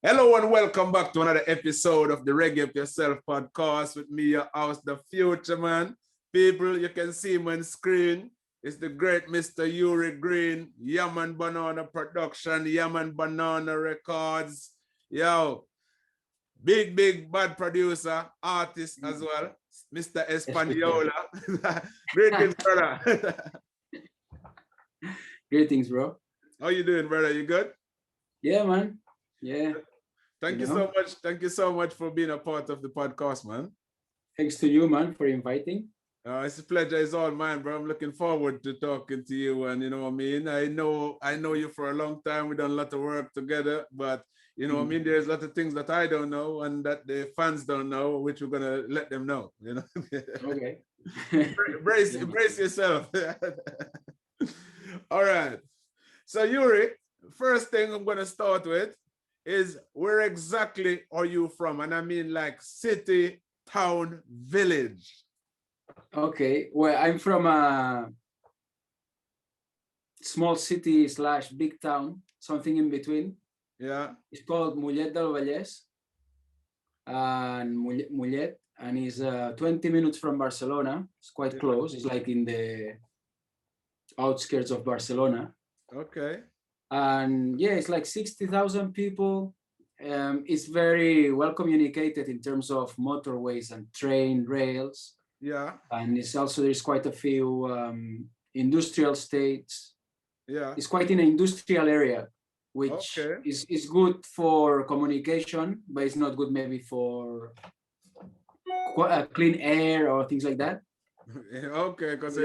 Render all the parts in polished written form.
Hello and welcome back to another episode of the Reggae Up Yourself Podcast with me, your host, the Fuchaman. People, you can see him on screen. It's the great Mr. Uri Green, Yam and Banana Production, Yam and Banana Records. Yo, big bad producer, artist as well, Mr. Espaniola. Greetings, brother. Greetings, bro. How you doing, brother? You good? Yeah, man. Yeah. Thank you so much. Thank you so much for being a part of the podcast, man. Thanks to you, man, for inviting. It's a pleasure. It's all mine, bro. I'm looking forward to talking to you. And you know what I mean? I know you for a long time. We've done a lot of work together, but you know what I mean? There's a lot of things that I don't know and that the fans don't know, which we're gonna let them know, you know. Okay. Brace yourself. All right. So Yuri, first thing I'm gonna start with is where exactly are you from? And I mean like city, town, village. Okay. Well, I'm from a small city / big town, something in between. Yeah. It's called Mollet del Vallès. And Mollet, and it's 20 minutes from Barcelona. It's quite close. It's like in the outskirts of Barcelona. Okay. And yeah, it's like 60,000 people. It's very well communicated in terms of motorways and train rails. Yeah. And it's also, there's quite a few industrial estates. Yeah. It's quite in an industrial area, which is good for communication, but it's not good maybe for clean air or things like that. Okay, because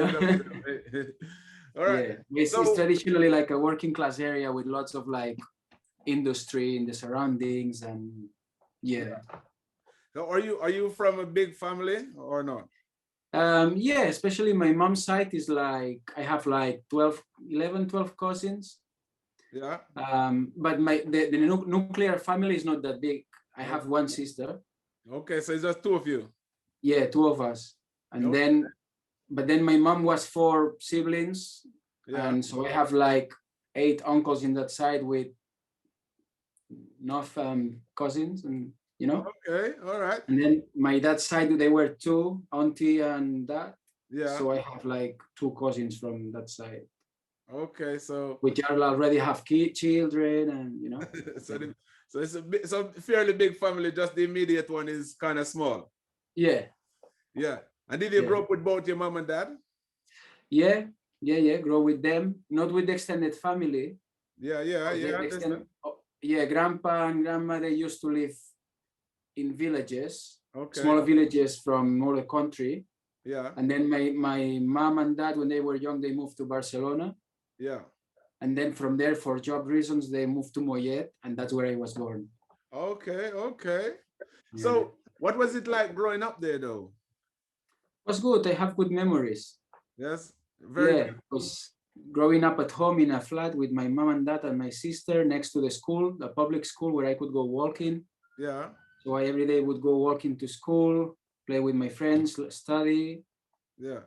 all right. Yeah, it's traditionally like a working class area with lots of like industry in the surroundings, and yeah. So are you from a big family or not? Yeah, especially my mom's side is like I have like 12 cousins. Yeah. But the nuclear family is not that big. I have one sister. Okay, so it's just two of you. Yeah, two of us. And then my mom was 4 siblings. Yeah. And so I have like 8 uncles in that side with enough cousins, and you know. Okay, all right. And then my dad's side, they were 2, auntie and dad. Yeah. So I have like 2 cousins from that side. Okay, so which already have children, and you know. so it's a fairly big family. Just the immediate one is kind of small. Yeah. Yeah. And did you grow up with both your mom and dad? Yeah. Grow with them, not with the extended family. Yeah. Grandpa and grandma, they used to live in villages, smaller villages from all the country. Yeah. And then my mom and dad, when they were young, they moved to Barcelona. Yeah. And then from there, for job reasons, they moved to Mollet, and that's where I was born. Okay. Yeah. So what was it like growing up there, though? It was good. I have good memories. Yes. Very good. Because growing up at home in a flat with my mom and dad and my sister next to the school, the public school where I could go walking. Yeah. So I every day would go walking to school, play with my friends, study. Yeah.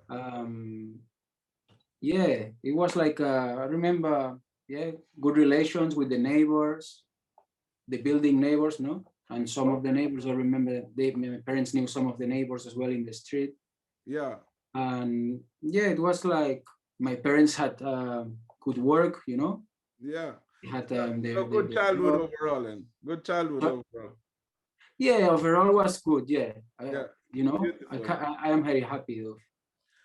Yeah, it was like I remember, good relations with the neighbors, the building neighbors, no? And some of the neighbors, I remember my parents knew some of the neighbors as well in the street. Yeah. And yeah, it was like my parents had good work, you know? Yeah. Had good childhood overall, and good childhood overall. Yeah, overall was good. Yeah. You know, I am very happy though.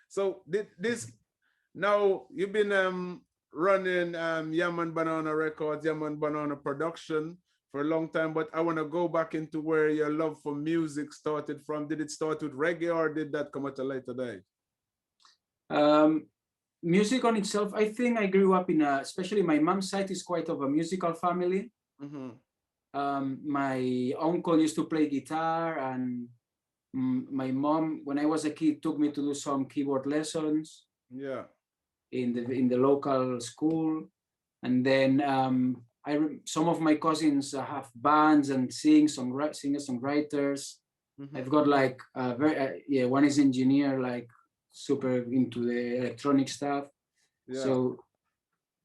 So this now you've been running Yam and Banana Records, Yam and Banana Production for a long time, but I want to go back into where your love for music started from. Did it start with reggae, or did that come at a later date? Music on itself, I think I grew up in especially my mom's side is quite of a musical family. My uncle used to play guitar, and my mom, when I was a kid, took me to do some keyboard lessons. Yeah. In the local school, and then some of my cousins have bands and singers, songwriters. I've got like one is engineer, like super into the electronic stuff. Yeah. So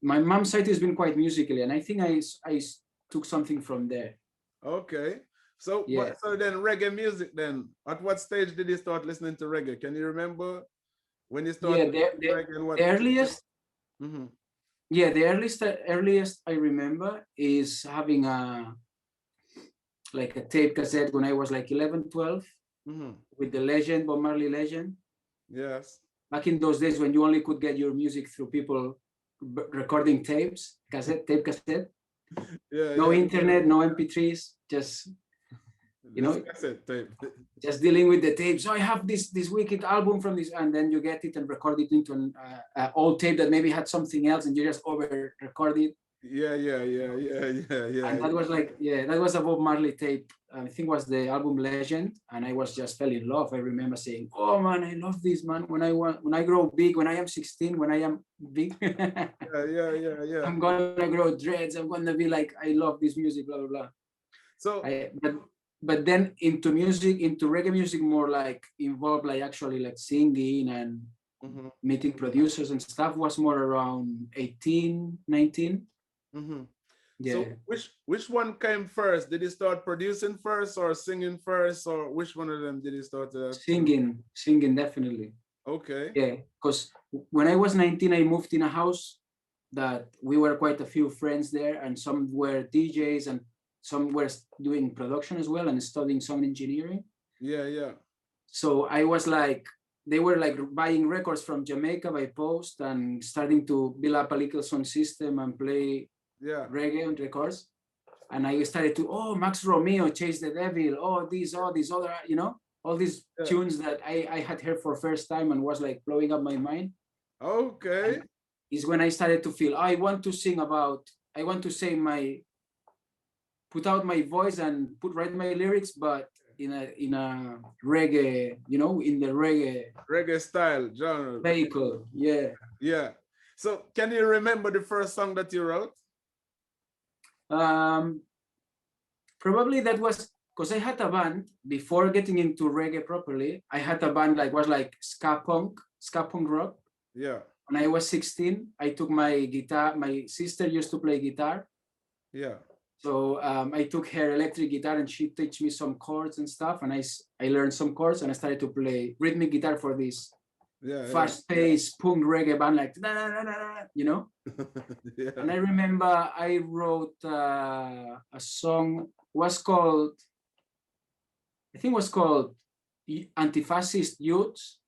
my mom's side has been quite musically, and I think I took something from there. Okay. So, Yeah. so then reggae music then, at what stage did you start listening to reggae? Can you remember when you Yeah, started reggae and what? the earliest, Mm-hmm. yeah, the earliest I remember is having a like a tape cassette when I was like 11, 12 Mm-hmm. with the legend, Bob Marley legend. Yes. Back in those days when you only could get your music through people recording tapes, tape cassette, Yeah, no yeah. internet, no MP3s, just, you This know, cassette tape. just dealing with the tapes. So I have this wicked album from this, and then you get it and record it into an old tape that maybe had something else, and you just over record it. Yeah, yeah, yeah, yeah, yeah, yeah. And that was like, yeah, that was a Bob Marley tape. I think was the album Legend, and I was just fell in love. I remember saying, "Oh man, I love this man. When I grow big, when I am 16, when I am big, Yeah, yeah, yeah, yeah. I'm gonna grow dreads. I'm gonna be like, I love this music, blah blah blah." So, But then into music, into reggae music, more like involved, like actually like singing and mm-hmm, meeting producers and stuff was more around 18, 19. mm-hmm. So Yeah, which one came first? Did he start producing first or singing first, or which one of them did he start to singing definitely. Okay. Yeah, because when I was 19, I moved in a house that we were quite a few friends there, and some were DJs and some were doing production as well and studying sound engineering. Yeah, yeah. So I was like, they were like buying records from Jamaica by post and starting to build up a little sound system and play Yeah. reggae on records. And I started to, oh, Max Romeo, Chase the Devil, oh, these other, you know, all these Yeah. tunes that I had heard for first time and was like blowing up my mind. Okay. And is when I started to feel, I want to sing about, I want to say put out my voice and write my lyrics, but in a reggae, you know, in the reggae style genre. vehicle. Yeah. Yeah. So can you remember the first song that you wrote? Probably that was because I had a band before getting into reggae properly. I had a band like was like ska punk rock. Yeah. When I was 16, I took my guitar. My sister used to play guitar. Yeah. So I took her electric guitar and she taught me some chords and stuff. And I learned some chords and I started to play rhythmic guitar for this fast-paced punk reggae band, like, you know? Yeah. And I remember I wrote a song, I think was called Anti-Fascist Youths.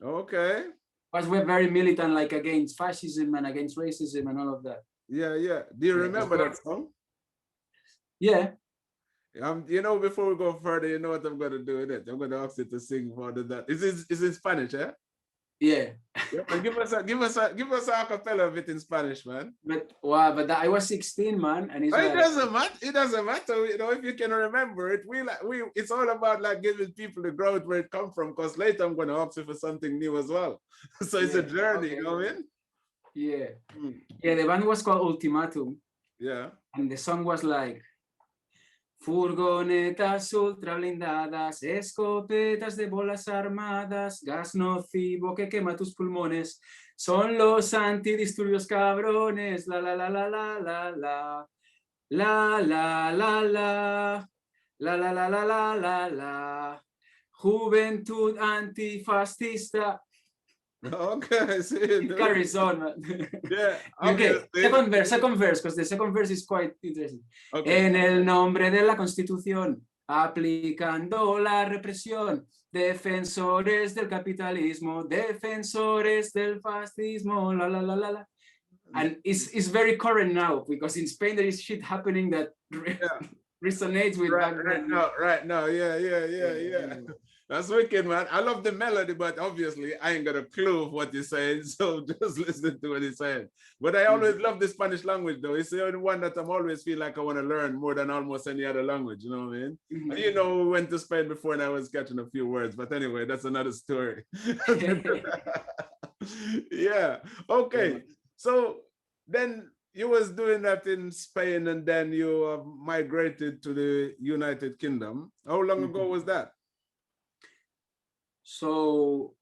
Okay. Was we're very militant, like against fascism and against racism and all of that. Yeah, yeah. Do you remember that song? Yeah. You know, before we go further, you know what I'm gonna do with it? I'm gonna ask you to sing more than that. Is in Spanish, eh? Yeah. Yep. And give us a cappella of it in Spanish, man. But wow, but I was 16, man, and it's It like, doesn't matter. It doesn't matter. You know, if you can remember it, it's all about like giving people the growth where it come from. Because later I'm gonna ask you for something new as well. So it's a journey, okay. you know what I mean? Yeah. Yeah, the band was called Ultimatum. Yeah. And the song was like, furgonetas ultra blindadas, escopetas de bolas armadas, gas nocivo que quema tus pulmones, son los antidisturbios cabrones, la la la la la la la, la la la la, la la la la la la la, juventud antifascista. Okay, see, It carries on, man. Yeah. Okay, second verse, because the second verse is quite interesting. Okay. En el nombre de la Constitución, aplicando la represión, defensores del capitalismo, defensores del fascismo, la la la la la. And it's very current now because in Spain there is shit happening that resonates with right now. Yeah. That's wicked, man. I love the melody, but obviously I ain't got a clue of what he's saying. So just listen to what he's saying. But I always love the Spanish language, though. It's the only one that I'm always feel like I want to learn more than almost any other language. You know what I mean? And you know, we went to Spain before and I was catching a few words. But anyway, that's another story. Yeah. Okay. So then you was doing that in Spain and then you migrated to the United Kingdom. How long ago was that? So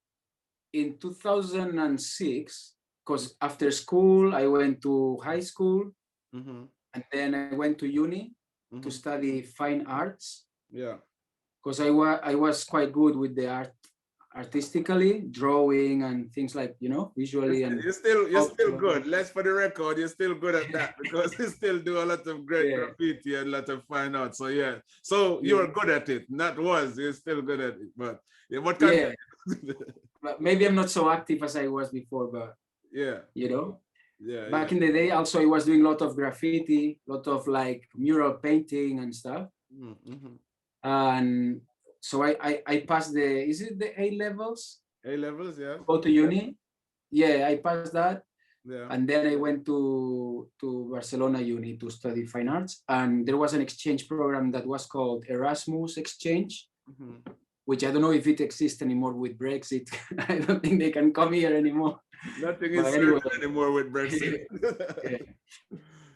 in 2006, because after school, I went to high school and then I went to uni. to study fine arts. Yeah. Because I was quite good with the artistically, drawing and things like, visually. And You're still good. Let's for the record, you're still good at that because you still do a lot of great graffiti and a lot of fine art. So yeah. So you're good at it. You're still good at it. But yeah, what kind of but maybe I'm not so active as I was before, but yeah. Back in the day, also I was doing a lot of graffiti, a lot of like mural painting and stuff. And so I passed is it the A levels? A levels, yeah. Go to uni. Yeah, I passed that. Yeah. And then I went to Barcelona uni to study fine arts. And there was an exchange program that was called Erasmus Exchange, which I don't know if it exists anymore with Brexit. I don't think they can come here anymore. Nothing is certain anymore with Brexit.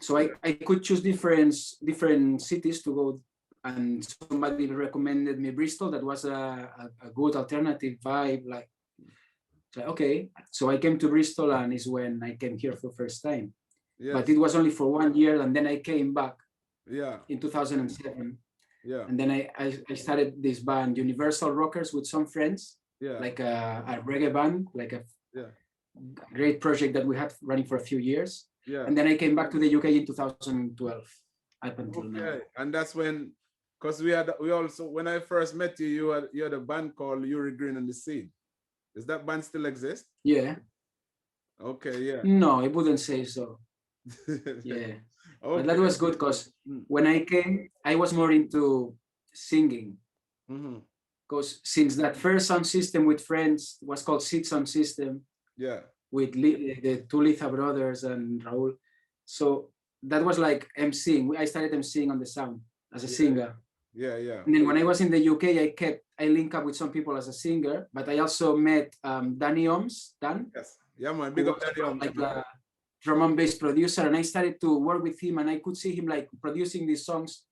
So I could choose different cities to go, and somebody recommended me Bristol. That was a good alternative vibe. Like, okay, so I came to Bristol, and is when I came here for the first time. Yes. But it was only for 1 year, and then I came back. Yeah. In 2007. Yeah. And then I started this band, Universal Rockers, with some friends. Yeah. Like a reggae band, like a great project that we had running for a few years. Yeah. And then I came back to the UK in 2012 up until now. And that's when, because we also when I first met you, you had a band called Uri Green and the Seed. Does that band still exist? Yeah. Okay, yeah. No, I wouldn't say so. Yeah. Okay. But that was good because when I came, I was more into singing. Because since that first sound system with friends was called Seed Sound System. Yeah. With the two Litha brothers and Raul. So that was like emceeing. I started emceeing on the sound as a singer. Yeah, yeah. And then when I was in the UK, I linked up with some people as a singer, but I also met Danny Ohms, Dan. Yes. Yeah, man. Big up Danny Ohms. Like a drum and bass producer. And I started to work with him, and I could see him like producing these songs.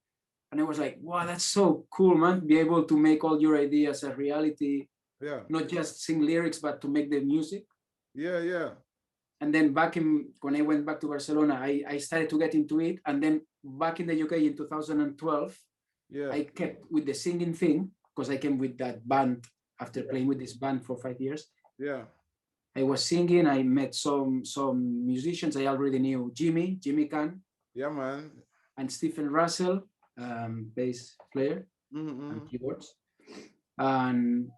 And I was like, wow, that's so cool, man. Be able to make all your ideas a reality. Yeah. Not just sing lyrics, but to make the music. Yeah, yeah. And then when I went back to Barcelona, I started to get into it. And then back in the UK in 2012, I kept with the singing thing because I came with that band after playing with this band for 5 years. Yeah. I was singing. I met some musicians I already knew. Jimmy Can. Yeah, man. And Stephen Russell, bass player and keyboards. And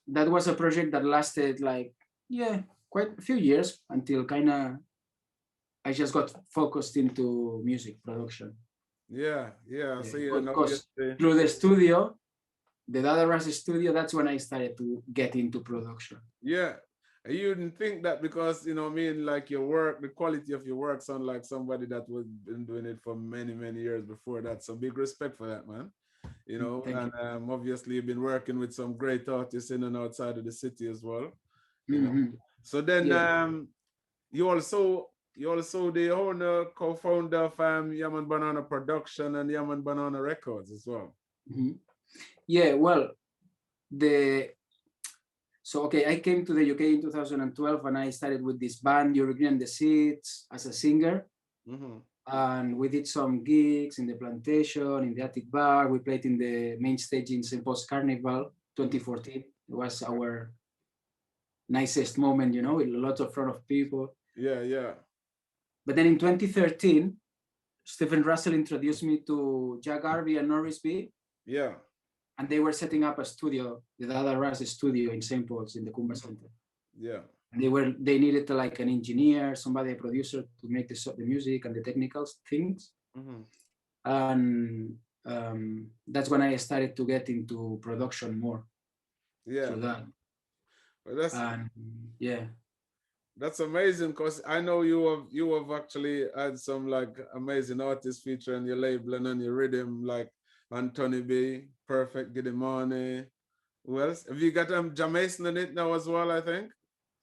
that was a project that lasted quite a few years until I just got focused into music production. Yeah. So through the studio, the Dada Ras studio, that's when I started to get into production. Yeah. You didn't think that because, like your work, the quality of your work sound like somebody that was been doing it for many, many years before that. So big respect for that, man. Obviously you've been working with some great artists in and outside of the city as well. So then you also the owner, co-founder of Yam and Banana Production and Yam and Banana Records as well. Yeah, well, I came to the UK in 2012 and I started with this band, Uri Green and the Seeds, as a singer. And we did some gigs in the Plantation, in the Attic Bar. We played in the main stage in St. Paul's Carnival 2014. It was our nicest moment, with a lot of front of people. Yeah. But then in 2013, Stephen Russell introduced me to Jack Harvey and Norris B. Yeah. And they were setting up a studio, the Dada Ras studio in St. Paul's in the Kumba Center. Yeah. And they needed like an engineer, a producer to make the music and the technical things. And that's when I started to get into production more. Yeah. So that. Well, that's amazing because I know you have actually had some like amazing artists featuring your label and on your rhythm, like Anthony B, Perfect, Gidimani. Who else? Have you got Jamaison in it now as well, I think?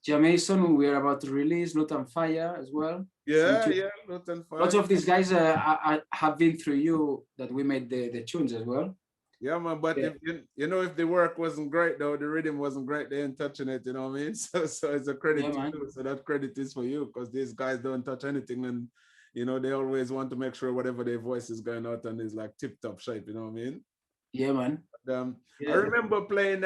Jamaison, we are about to release Lut and Fire as well. Yeah, Lut and Fire. Lots of these guys have been through you that we made the tunes as well. Yeah, man, but if if the work wasn't great though, the rhythm wasn't great, they ain't touching it, you know what I mean? So it's a credit to you. So that credit is for you because these guys don't touch anything and you know, they always want to make sure whatever their voice is going out and is like tip-top shape, you know what I mean? Yeah, man. But, I Yeah. remember playing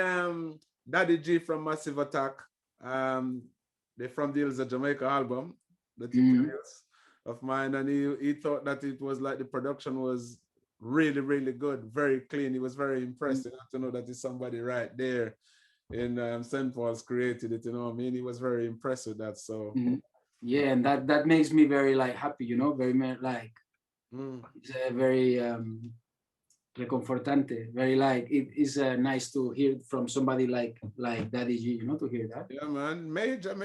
Daddy G from Massive Attack, the From the Hills of Jamaica album that he produced of mine, and he thought that it was like the production was really, really good, very clean. He was very impressed to know that it's somebody right there in St. Paul's created it, you know what I mean? He was very impressed with that. So yeah, and that makes me very like happy, you know, very like it's a very reconfortante, very like it is nice to hear from somebody like Daddy G, you know, to hear that. yeah, man, major.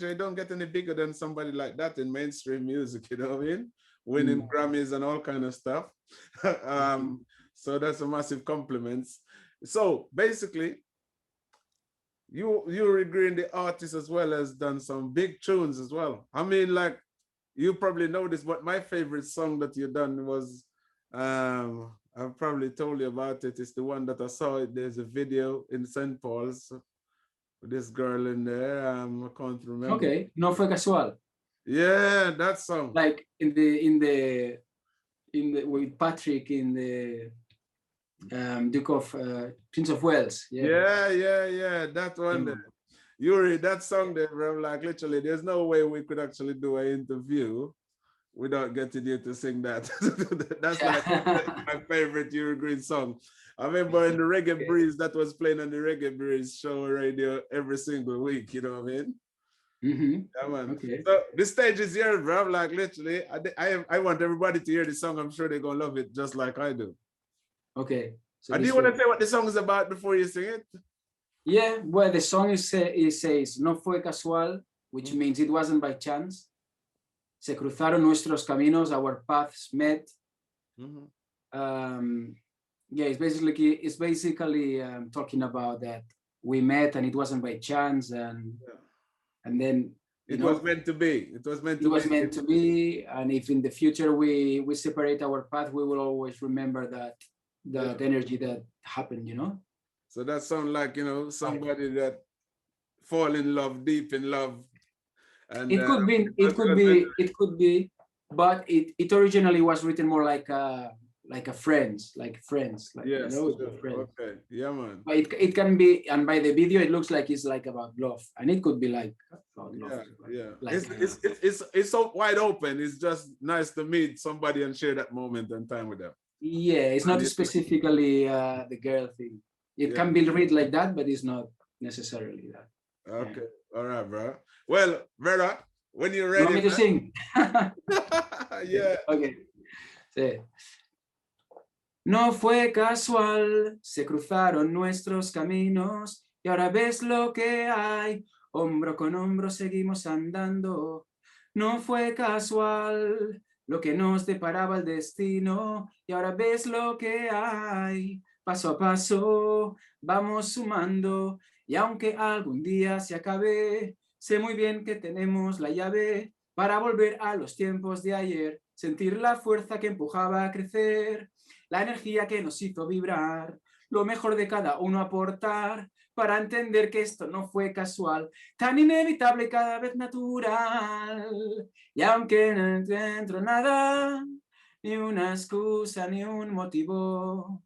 You don't get any bigger than somebody like that in mainstream music, you know what I mean? Winning Grammys and all kind of stuff. So that's a massive compliment. So basically, Uri Green, the artist, as well, has done some big tunes as well. I mean, like, you probably know this, but my favorite song that you done was, I've probably told you about it. It's the one that I saw. There's a video in St. Paul's with this girl in there. I can't remember. Okay, No Fue Casual. Yeah, that song. Like in the with Patrick in the Duke of Prince of Wales. Yeah. That one there. Yuri, that song there, bro, like literally, there's no way we could actually do an interview without getting you to sing that. That's like my favorite Uri Green song. I remember in the Reggae Breeze, that was playing on the Reggae Breeze show radio every single week, you know what I mean? Yeah, man. Okay. So the stage is yours, bro. Like literally, I want everybody to hear the song. I'm sure they're gonna love it just like I do. Okay. So Do you want to say what the song is about before you sing it? Yeah, well, the song it says No fue casual, which means it wasn't by chance. Se cruzaron nuestros caminos, our paths met. Yeah, it's basically talking about that we met and it wasn't by chance, and then it was meant to be. It was meant to be. And if in the future we separate our path, we will always remember that energy that happened, you know. So that sounds like, you know, somebody that fall in love, deep in love. And it could be, but it originally was written more like a friends, friends. Yes, you know, friends. Okay, yeah, man. But it can be, and by the video, it looks like it's like about love, and it could be like about love. Yeah. Like, it's so wide open. It's just nice to meet somebody and share that moment and time with them. Yeah, it's not specifically the girl thing. It can be read like that, but it's not necessarily that. Okay, all right, bro. Well, Vera, when you're ready. You want me to sing? Yeah. Okay. Sí. No fue casual, se cruzaron nuestros caminos y ahora ves lo que hay, hombro con hombro seguimos andando. No fue casual lo que nos deparaba el destino y ahora ves lo que hay. Paso a paso vamos sumando y aunque algún día se acabe, sé muy bien que tenemos la llave para volver a los tiempos de ayer, sentir la fuerza que empujaba a crecer, la energía que nos hizo vibrar, lo mejor de cada uno aportar para entender que esto no fue casual, tan inevitable y cada vez natural. Y aunque no encuentro nada, ni una excusa ni un motivo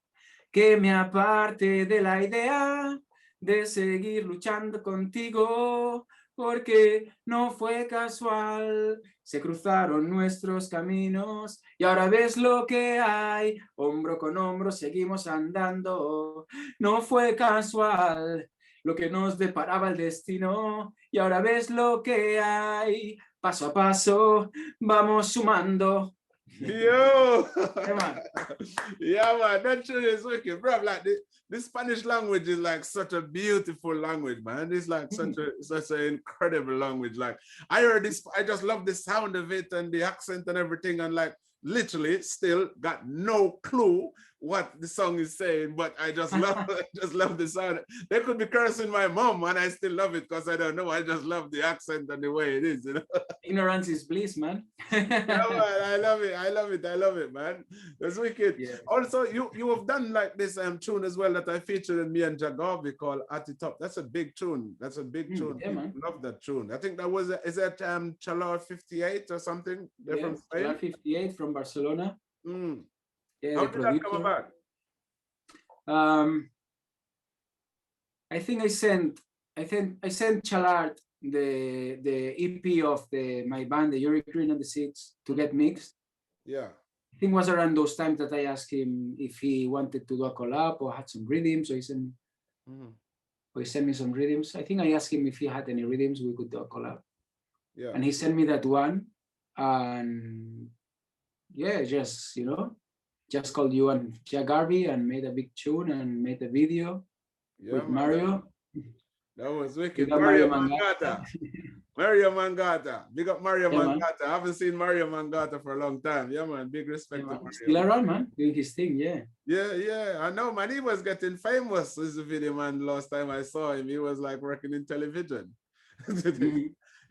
que me aparte de la idea de seguir luchando contigo, porque no fue casual, se cruzaron nuestros caminos y ahora ves lo que hay, hombro con hombro seguimos andando, no fue casual lo que nos deparaba el destino y ahora ves lo que hay, paso a paso vamos sumando. Yo, yeah, man, that tune is wicked, bro. Like the Spanish language is like such a beautiful language, man. It's like such an incredible language. Like I heard this, I just love the sound of it and the accent and everything, and like literally still got no clue what the song is saying, but I just love I just love the sound. They could be cursing my mom and I still love it because I don't know. I just love the accent and the way it is, you know. Ignorance is bliss, man. Yeah, man, I love it. I love it. I love it, man. That's wicked. Yeah. Also, you have done like this tune as well that I featured in me and Jagarvi called At the Top. That's a big tune. That's a big tune. Yeah, man. Love that tune. I think that was is that Chalar 58 or something? They're from Spain. Chalar 58 from Barcelona. Yeah, How the did that come producer. about? I think I sent Chalart the EP of my band, the Uri Green and the Six, to get mixed. Yeah. I think it was around those times that I asked him if he wanted to do a collab or had some rhythms, or he sent me some rhythms. I think I asked him if he had any rhythms we could do a collab. Yeah. And he sent me that one. And yeah, just called you and Jagarvi and made a big tune and made a video with Mario. That was wicked. Mario Mangata. Mario Mangata. Big up Mario Mangata. Man. I haven't seen Mario Mangata for a long time. Yeah, man. Big respect to Mario. Still around, man. Doing his thing, yeah. Yeah. I know, man. He was getting famous as a video man. Last time I saw him, he was like working in television.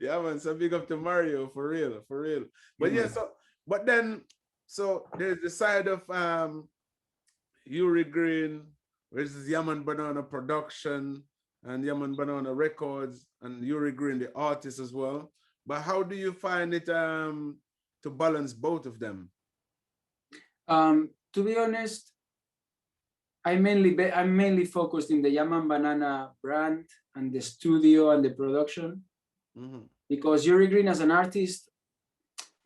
Yeah, man. So big up to Mario, for real. But but then, so there's the side of Uri Green, which is Yam and Banana Production, and Yam and Banana Records, and Uri Green, the artist as well. But how do you find it to balance both of them? To be honest, I'm mainly focused in the Yam and Banana brand and the studio and the production, because Uri Green as an artist,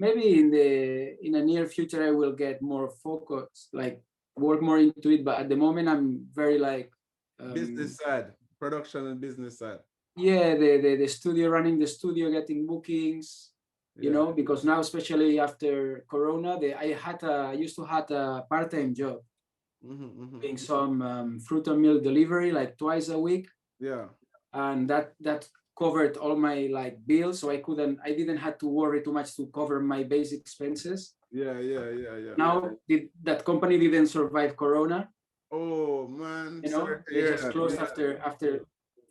maybe in the near future I will get more focused, like work more into it. But at the moment I'm very like business side. Production and business side. Yeah, the studio, running the studio, getting bookings, because now, especially after Corona, I used to have a part-time job doing some fruit and milk delivery like twice a week. Yeah. And that covered all my like bills, so I didn't have to worry too much to cover my basic expenses. Yeah. Now that company didn't survive Corona. Oh man, they just closed after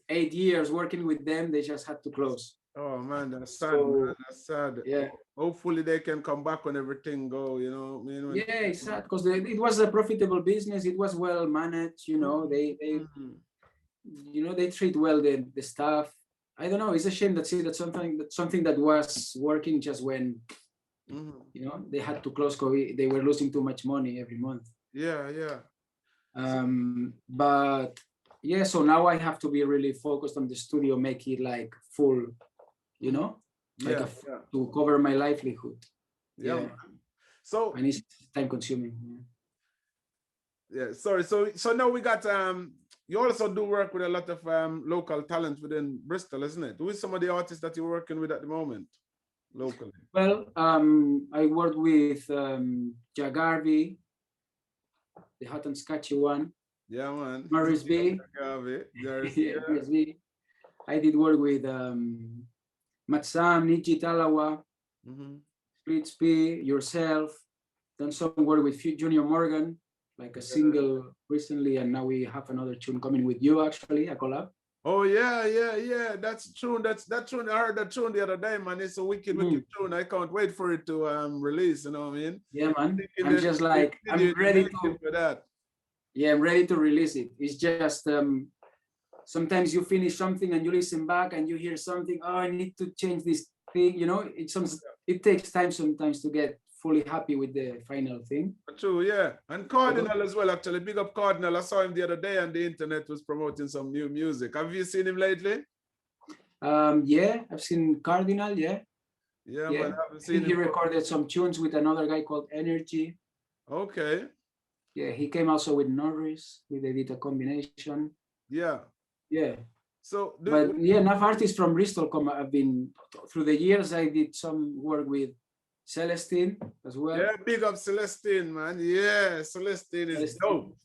8 years working with them. They just had to close. Oh man, that's sad. Man. That's sad. Yeah. Hopefully they can come back when everything go. Yeah, it's sad because it was a profitable business. It was well managed. They treat well the staff. I don't know. It's a shame that something that was working just when they had to close. They were losing too much money every month. Yeah. But yeah, so now I have to be really focused on the studio, make it like full, to cover my livelihood. Yeah. So and it's time consuming. Yeah. Sorry. So now we got you also do work with a lot of local talent within Bristol, isn't it? Who is some of the artists that you're working with at the moment locally? Well, I work with Jagarvi, the hot and scratchy one. Yeah, man. Maris B. Maris B. I did work with Matsam, Niji Talawa, Fritz P, yourself. Done some work with Junior Morgan, like a single recently, and now we have another tune coming with you, actually, a collab. Oh yeah. That's true. That tune. I heard that tune the other day, man. It's a wicked tune. I can't wait for it to release. You know what I mean? Yeah, man. I'm just like I'm ready to for that. Yeah, I'm ready to release it. It's just sometimes you finish something and you listen back and you hear something. Oh, I need to change this thing. It takes time sometimes to get fully happy with the final thing. True, yeah. And Cardinal as well, actually. Big up Cardinal. I saw him the other day and the internet was promoting some new music. Have you seen him lately? Yeah, I've seen Cardinal, yeah. Yeah, man, I haven't seen him. He recorded some tunes with another guy called Energy. Okay. Yeah, he came also with Norris. We did a combination. Yeah. So, enough artists from Bristol have been through the years. I did some work with Celestine as well. Yeah, big up Celestine, man. Yeah, Celestine is dope.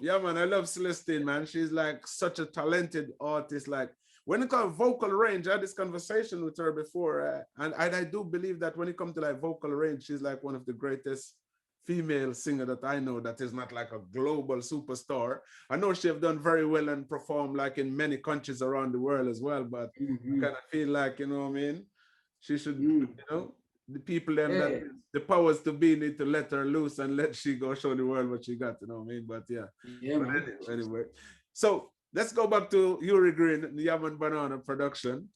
Yeah, man, I love Celestine, man. She's like such a talented artist. Like when it comes to vocal range, I had this conversation with her before, and I do believe that when it comes to like vocal range, she's like one of the greatest female singer that I know that is not like a global superstar. I know she have done very well and performed like in many countries around the world as well, but I kind of feel like, you know what I mean? She should, you know, the people them that the powers to be need to let her loose and let she go show the world what she got, you know what I mean? But yeah. But anyway. So let's go back to Uri Green, the Yam and Banana production.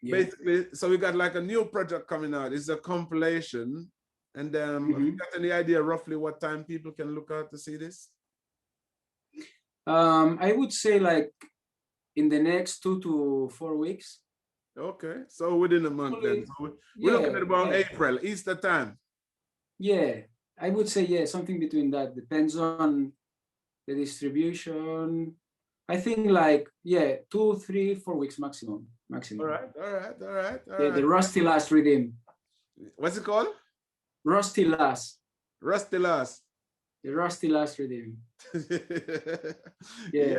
Basically, so we got like a new project coming out. It's a compilation. And have you got any idea roughly what time people can look out to see this? I would say like in the next 2 to 4 weeks. Okay, so within a month then. So we're looking at about April, Easter time. Yeah, I would say something between that. Depends on the distribution. I think like 2, 3, 4 weeks maximum. All right. The Rusty Last Rhythm. What's it called? Rusty Last. Rusty Last. The Rusty Last Rhythm. Man.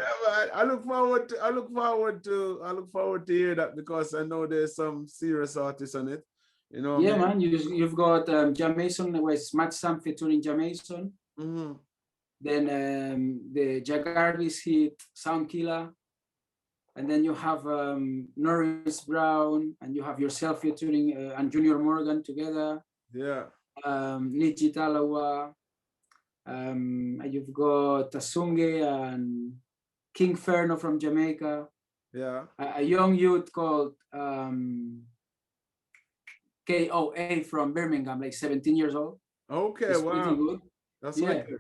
I look forward to hear that because I know there's some serious artists on it. You know. Yeah, man. You've got Jamason with Matt Sam featuring Jamason. Then the Jagarvis hit Sound Killer. And then you have Norris Brown, and you have yourself featuring and Junior Morgan together. Yeah. Nichi Talawa. You've got Tasunge and King Ferno from Jamaica. Yeah. A young youth called KOA from Birmingham, like 17 years old. Okay, it's pretty good. That's wicked.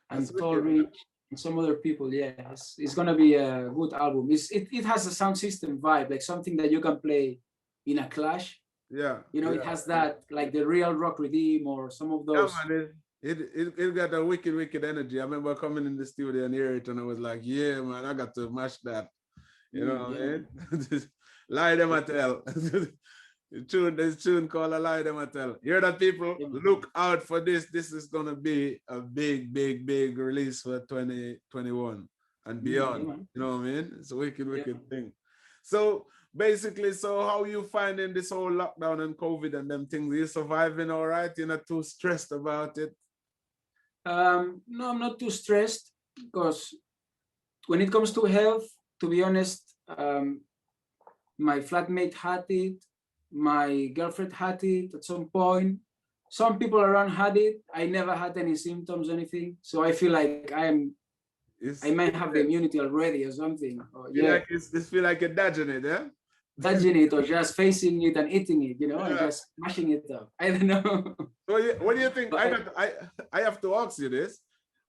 And Tall Rich and some other people. Yeah, it's gonna be a good album. It has a sound system vibe, like something that you can play in a clash. Yeah. You know, it has that like the real rock rhythm or some of those. Yeah, man, it got a wicked energy. I remember coming in the studio and hear it, and I was like, yeah, man, I got to match that. You know what I mean? Lie them I tell. This tune called A Lie Them I Tell. Hear that, people? Look out for this. This is gonna be a big release for 2021 and beyond. You know what I mean? It's a wicked thing. So basically, how you finding this whole lockdown and COVID and them things? Are you surviving all right? You're not too stressed about it? No, I'm not too stressed because when it comes to health, to be honest, my flatmate had it. My girlfriend had it at some point. Some people around had it. I never had any symptoms, anything. So I feel like I might have the immunity already or something. Feel like you're dodging it, yeah? Dodging it or just facing it and eating it, you know, and just smashing it up. I don't know. So what do you think? I have to ask you this.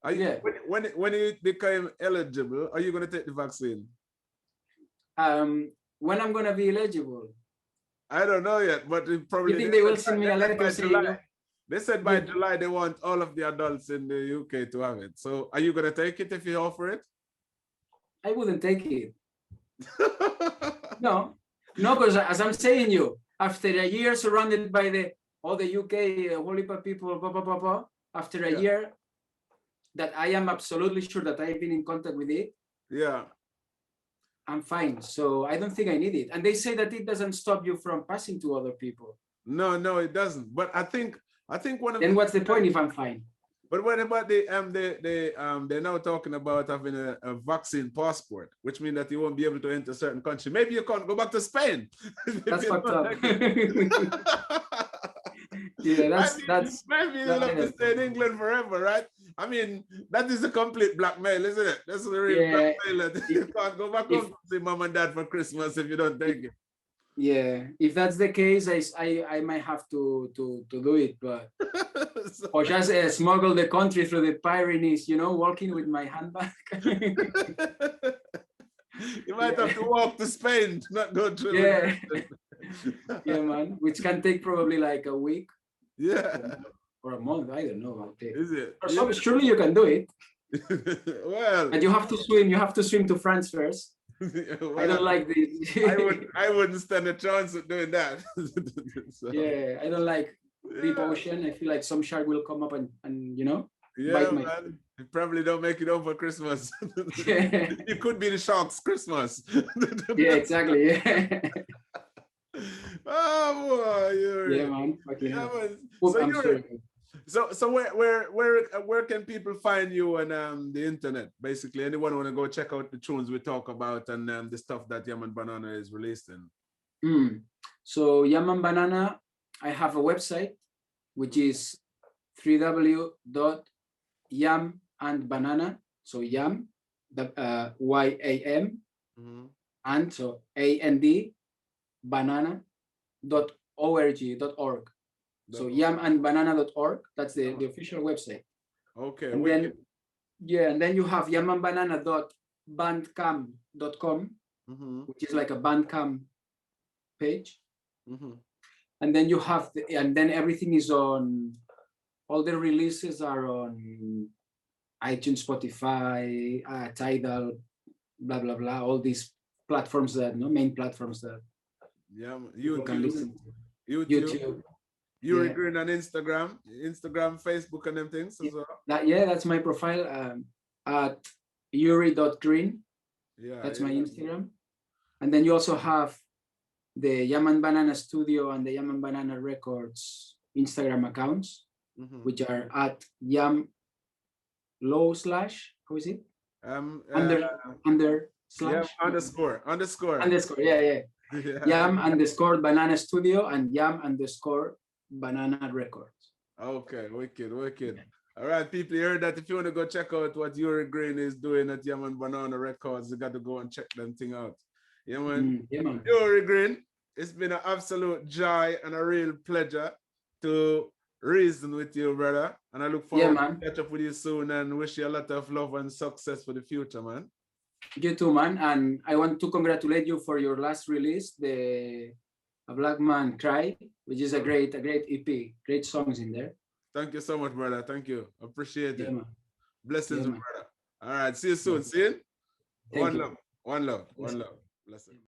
When you become eligible, are you going to take the vaccine? When I'm going to be eligible? I don't know yet, but probably. You think they will send me a letter saying? They said by July they want all of the adults in the UK to have it. So are you going to take it if you offer it? I wouldn't take it. No, because as I'm saying you, after a year surrounded by all the UK whole heap of people, after a year that I am absolutely sure that I've been in contact with it. Yeah. I'm fine. So I don't think I need it. And they say that it doesn't stop you from passing to other people. No, it doesn't. But I think one of then what's the point if I'm fine? But what about they're now talking about having a vaccine passport, which means that you won't be able to enter certain country. Maybe you can't go back to Spain. That's fucked up. that's maybe you'll have to stay in England forever, right? I mean, that is a complete blackmail, isn't it? That's the real blackmail. You can't go back home to see mom and dad for Christmas if you don't take it. Yeah, if that's the case, I might have to do it, but or just smuggle the country through the Pyrenees, you know, walking with my handbag. You might have to walk to Spain to not go through. Yeah, man, which can take probably like a week. Yeah. Or a month, I don't know how it takes. Is it? So surely you can do it. Well, but you have to swim. You have to swim to France first. Well, I don't like this. I wouldn't stand a chance of doing that. Yeah, I don't like deep ocean. I feel like some shark will come up and you know. Yeah, man. You probably don't make it home for Christmas. You could be the shark's Christmas. Yeah, exactly. Yeah. Oh boy, yeah, man. Yeah, man. So So where can people find you on the internet? Basically, anyone want to go check out the tunes we talk about and the stuff that Yam and Banana is releasing. So Yam and Banana, I have a website which is www.yamandbanana. So Yam, YAM, and so AND banana.org. So yamandbanana.org. That's the official website. Okay. And then and then you have yamandbanana.bandcamp.com, which is like a Bandcamp page. And then you have and then everything is on, all the releases are on iTunes, Spotify, Tidal, blah blah blah, all these platforms that main platforms that you can listen to. YouTube. Uri Green on Instagram, Facebook, and them things as well. That's my profile at Uri.green. That's my Instagram. And then you also have the Yam and Banana Studio and the Yam and Banana Records Instagram accounts, which are at Yam / how is it? Under slash underscore. Yeah. Yam _ Banana Studio and Yam _ Banana Records. Okay, wicked. All right, people, you heard that. If you want to go check out what Uri Green is doing at Yam and Banana Records, you got to go and check them thing out. Yeah, man. Uri Green, it's been an absolute joy and a real pleasure to reason with you, brother. And I look forward to catch up with you soon and wish you a lot of love and success for the future, man. You too, man. And I want to congratulate you for your last release, A Black Man Cry, which is a great EP. Great songs in there. Thank you so much, brother. Thank you. Appreciate it. Man. Blessings, brother. All right. See you soon. See you. One love. Blessings.